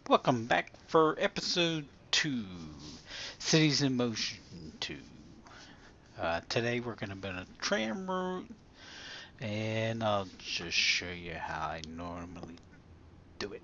Welcome back for episode 2, Cities in Motion 2. Today we're going to be on a tram route, and I'll just show you how I normally do it.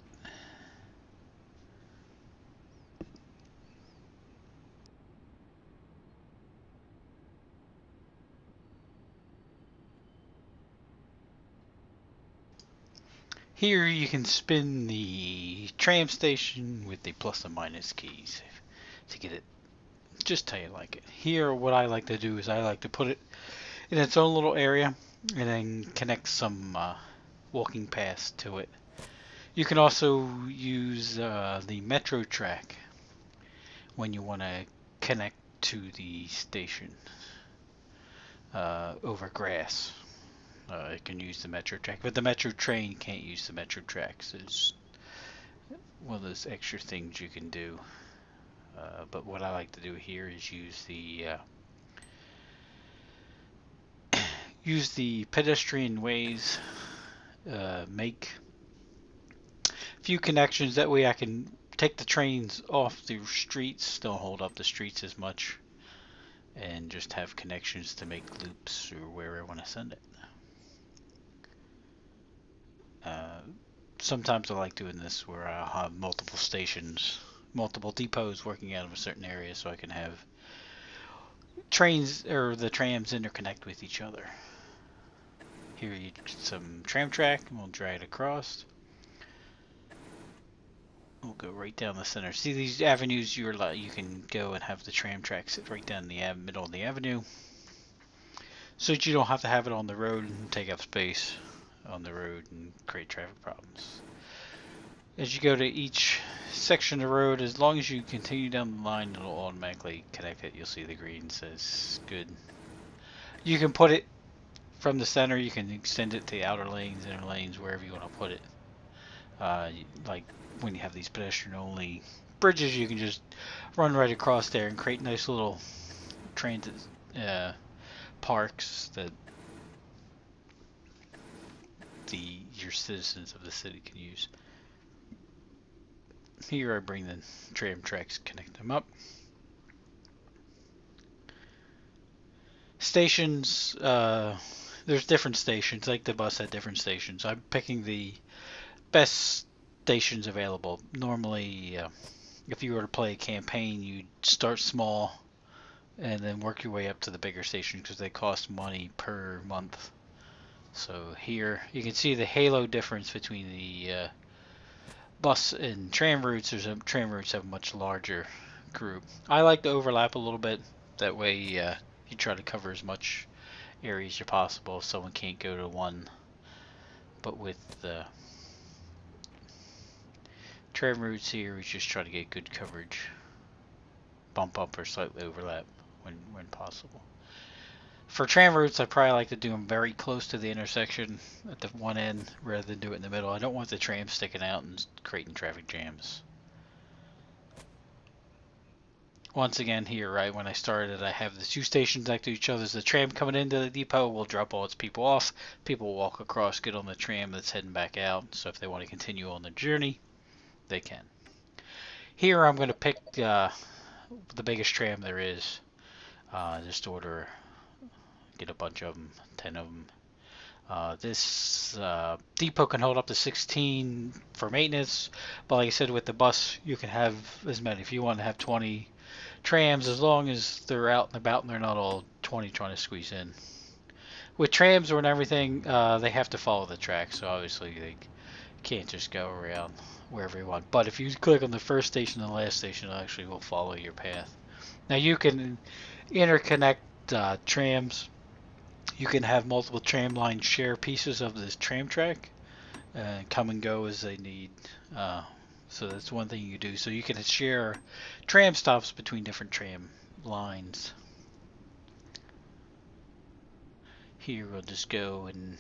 Here you can spin the tram station with the plus and minus keys to get it just how you like it. Here what I like to do is I like to put it in its own little area and then connect some walking paths to it. You can also use the metro track when you want to connect to the station over grass. You can use the metro track, but the metro train can't use the metro tracks. It's one of those extra things you can do. But what I like to do here is use the pedestrian ways, make few connections. That way I can take the trains off the streets, don't hold up the streets as much, and just have connections to make loops or where I want to send it. Uh, Sometimes I like doing this where I'll have multiple stations, multiple depots working out of a certain area so I can have trains or the trams interconnect with each other. Here you get some tram track and we'll drag it across. We'll go right down the center. See these avenues you can go and have the tram track sit right down the middle of the avenue, so that you don't have to have it on the road and take up space on the road and create traffic problems. As you go to each section of the road, as long as you continue down the line, it'll automatically connect it. You'll see the green says good. You can put it from the center. You can extend it to the outer lanes, inner lanes, wherever you want to put it. Like when you have these pedestrian-only bridges, you can just run right across there and create nice little transit parks that your citizens of the city can use. Here I bring the tram tracks, connect them up. Stations, there's different stations, like the bus had different stations. I'm picking the best stations available. Normally, if you were to play a campaign, you'd start small and then work your way up to the bigger stations because they cost money per month. So here you can see the halo difference between the bus and tram routes. Tram routes have a much larger group. I like to overlap a little bit. That way you try to cover as much area as possible if someone can't go to one. But with the tram routes here, we just try to get good coverage. Bump up or slightly overlap when possible. For tram routes, I probably like to do them very close to the intersection at the one end rather than do it in the middle. I don't want the tram sticking out and creating traffic jams. Once again here, right when I started, I have the two stations next to each other. As the tram coming into the depot will drop all its people off. People walk across, get on the tram that's heading back out. So if they want to continue on their journey, they can. Here I'm going to pick the biggest tram there is. Just order, get a bunch of them, 10 of them. This depot can hold up to 16 for maintenance, but like I said, with the bus, you can have as many. If you want to have 20 trams, as long as they're out and about and they're not all 20 trying to squeeze in. With trams and everything, they have to follow the track, so obviously they can't just go around wherever you want. But if you click on the first station and the last station, it actually will follow your path. Now you can interconnect trams. You can have multiple tram lines share pieces of this tram track and come and go as they need. So that's one thing you do. So you can share tram stops between different tram lines. Here we'll just go, and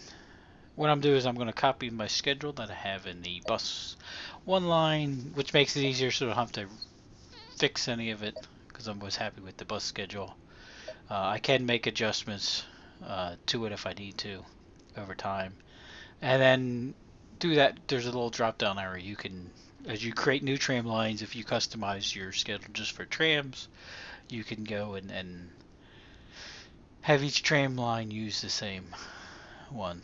what I'm doing is I'm going to copy my schedule that I have in the bus one line, which makes it easier so I don't have to fix any of it because I'm always happy with the bus schedule. I can make adjustments to it if I need to over time, and then do that. There's a little drop down area you can As you create new tram lines, if you customize your schedule just for trams, you can go and have each tram line use the same one.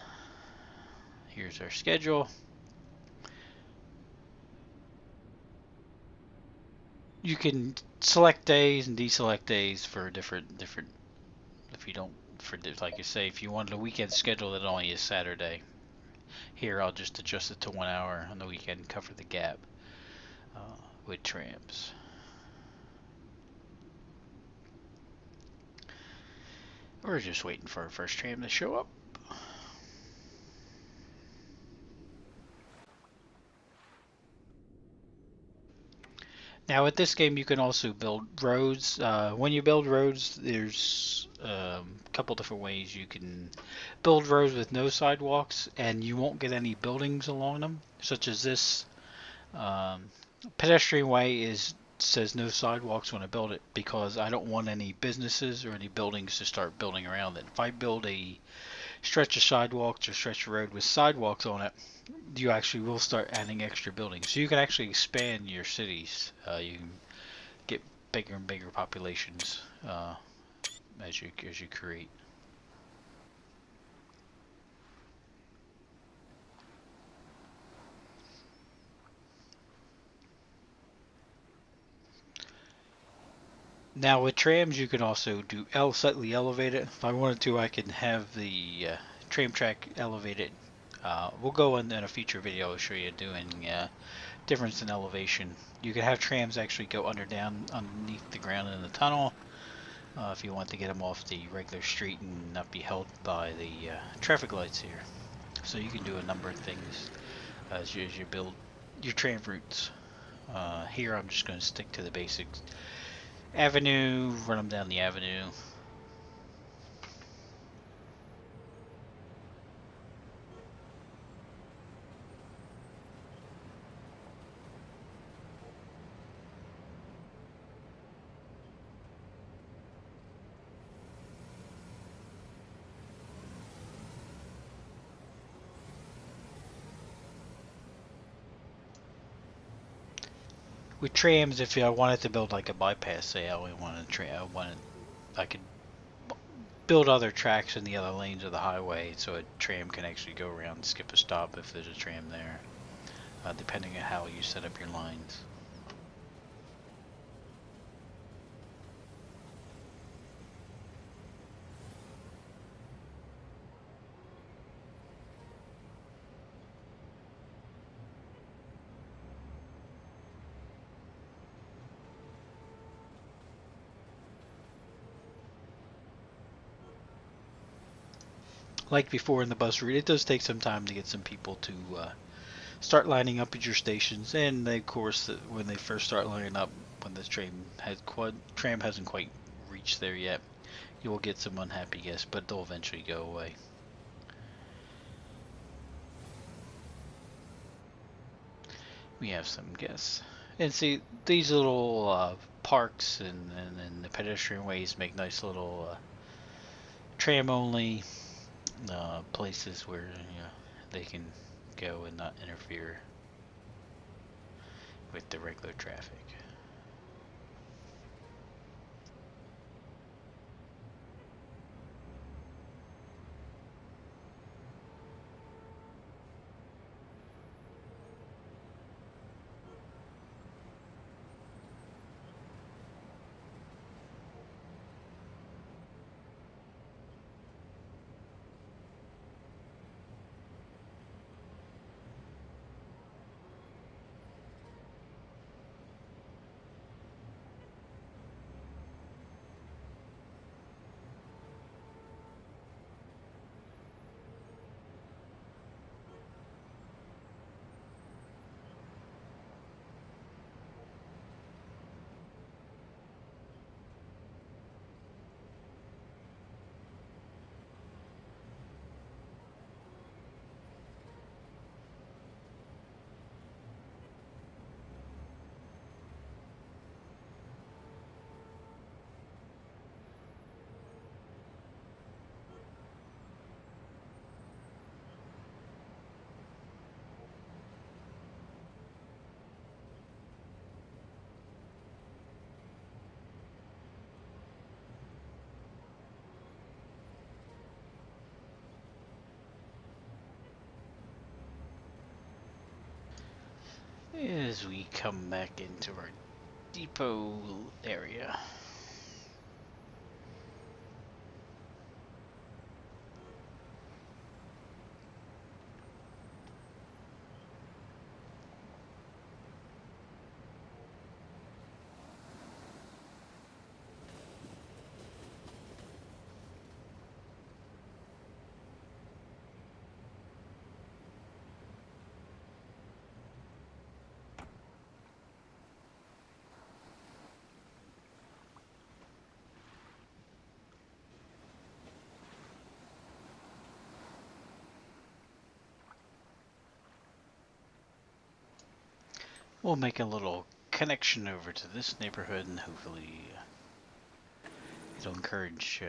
Here's our schedule. You can select days and deselect days for different. If you don't, for like you say, if you wanted a weekend schedule that only is Saturday, here I'll just adjust it to 1 hour on the weekend and cover the gap uh, with trams. We're just waiting for our first tram to show up. Now with this game, you can also build roads. When you build roads, there's a couple different ways you can build roads with no sidewalks, and you won't get any buildings along them, such as this. Um, Pedestrian way is says no sidewalks when I build it because I don't want any businesses or any buildings to start building around it. If I build a stretch of sidewalks or stretch of road with sidewalks on it, you actually will start adding extra buildings. So you can actually expand your cities. You can get bigger and bigger populations as you create. Now with trams, you can also do slightly elevated. If I wanted to, I can have the tram track elevated. We'll go in a future video. I'll show you doing difference in elevation. You can have trams actually go down underneath the ground in the tunnel. If you want to get them off the regular street and not be held by the traffic lights here. So you can do a number of things as you build your tram routes. Here I'm just going to stick to the basics. Avenue, run them down the avenue. With trams, if I wanted to build like a bypass, say I only wanted I could build other tracks in the other lanes of the highway so a tram can actually go around and skip a stop if there's a tram there, depending on how you set up your lines. Like before in the bus route, it does take some time to get some people to start lining up at your stations, and of course, when they first start lining up, when the tram hasn't quite reached there yet, you will get some unhappy guests, but they'll eventually go away. We have some guests, and see these little parks and the pedestrian ways make nice little tram only places where they can go and not interfere with the regular traffic. as we come back into our depot area. We'll make a little connection over to this neighborhood, and hopefully it'll encourage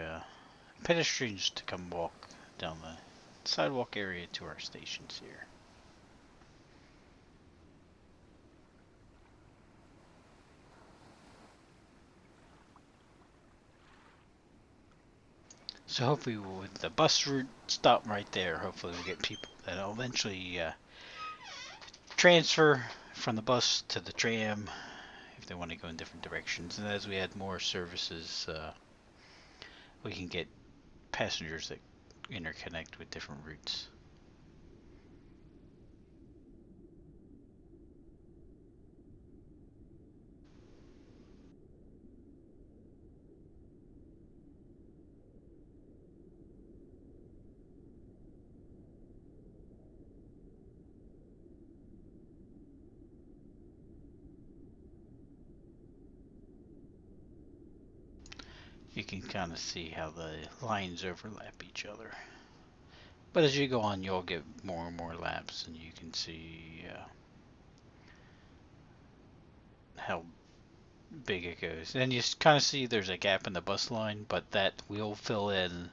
pedestrians to come walk down the sidewalk area to our stations here. So hopefully with the bus route stop right there, hopefully we'll get people that'll eventually transfer from the bus to the tram if they want to go in different directions. And as we add more services, we can get passengers that interconnect with different routes. You can kind of see how the lines overlap each other. But as you go on, you'll get more and more laps, and you can see how big it goes. And you kind of see there's a gap in the bus line, but that will fill in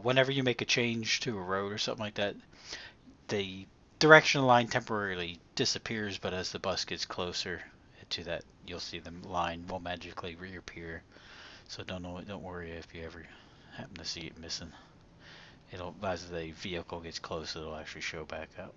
whenever you make a change to a road or something like that. The directional line temporarily disappears, but as the bus gets closer to that, you'll see the line will magically reappear. So don't worry if you ever happen to see it missing. It'll, as the vehicle gets close, it'll actually show back up.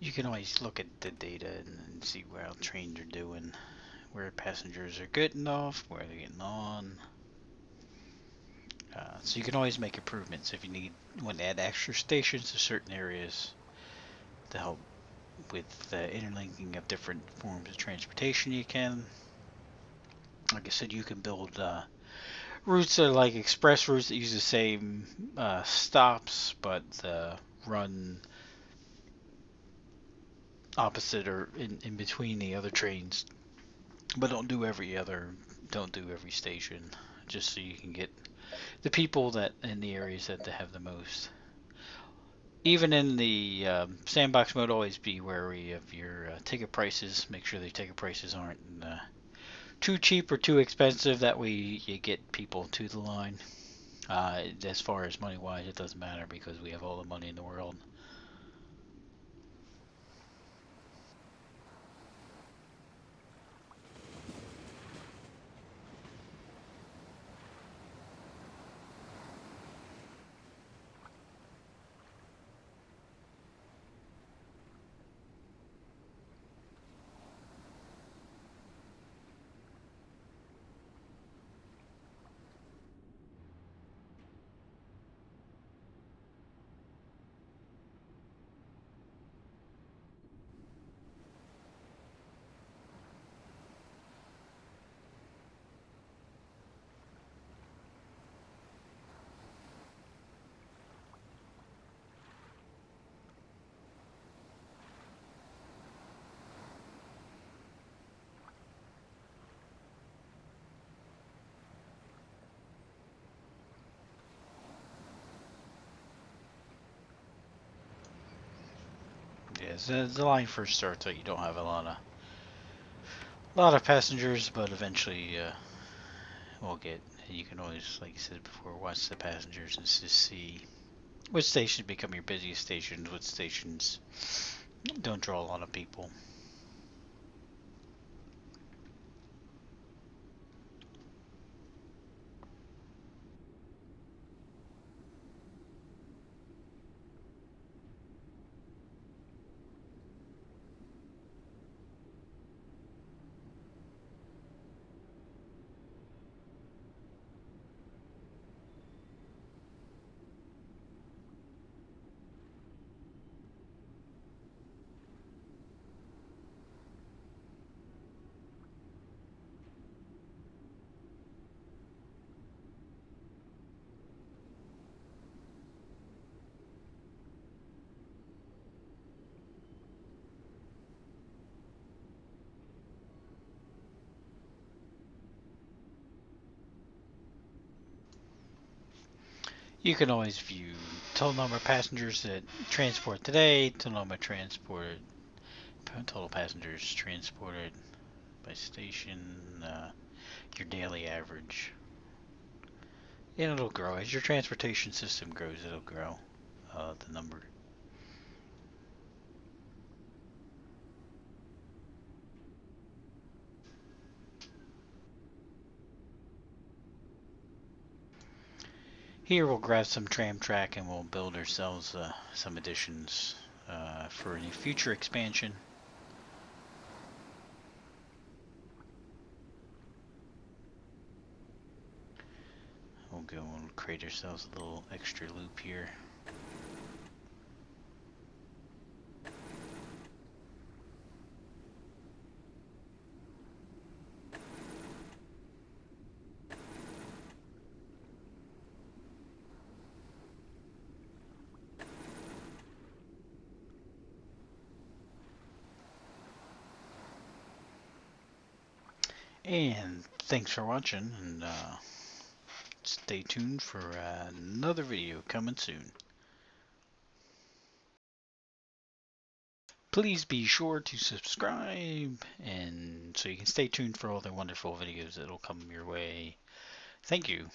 You can always look at the data and see where trains are doing, where passengers are getting off, where they're getting on. So you can always make improvements if you want to add extra stations to certain areas to help with the interlinking of different forms of transportation. You can, like I said, you can build routes that are like express routes that use the same stops, but run opposite or in between the other trains, but don't do every station, just so you can get the people that in the areas that they have the most. Even in the sandbox mode, always be wary of your ticket prices. Make sure the ticket prices aren't too cheap or too expensive. That way you get people to the line. As far as money wise, it doesn't matter because we have all the money in the world. the line first starts out, you don't have a lot of passengers, but eventually we'll get. You can always, like I said before, watch the passengers and just see which stations become your busiest stations, which stations don't draw a lot of people. You can always view total number of passengers that transport today, total number transported, total passengers transported by station, your daily average. And it'll grow. As your transportation system grows, it'll grow the number. Here we'll grab some tram track and we'll build ourselves some additions for any future expansion. We'll go and create ourselves a little extra loop here. And thanks for watching, and stay tuned for another video coming soon. Please be sure to subscribe, and so you can stay tuned for all the wonderful videos that'll come your way. Thank you.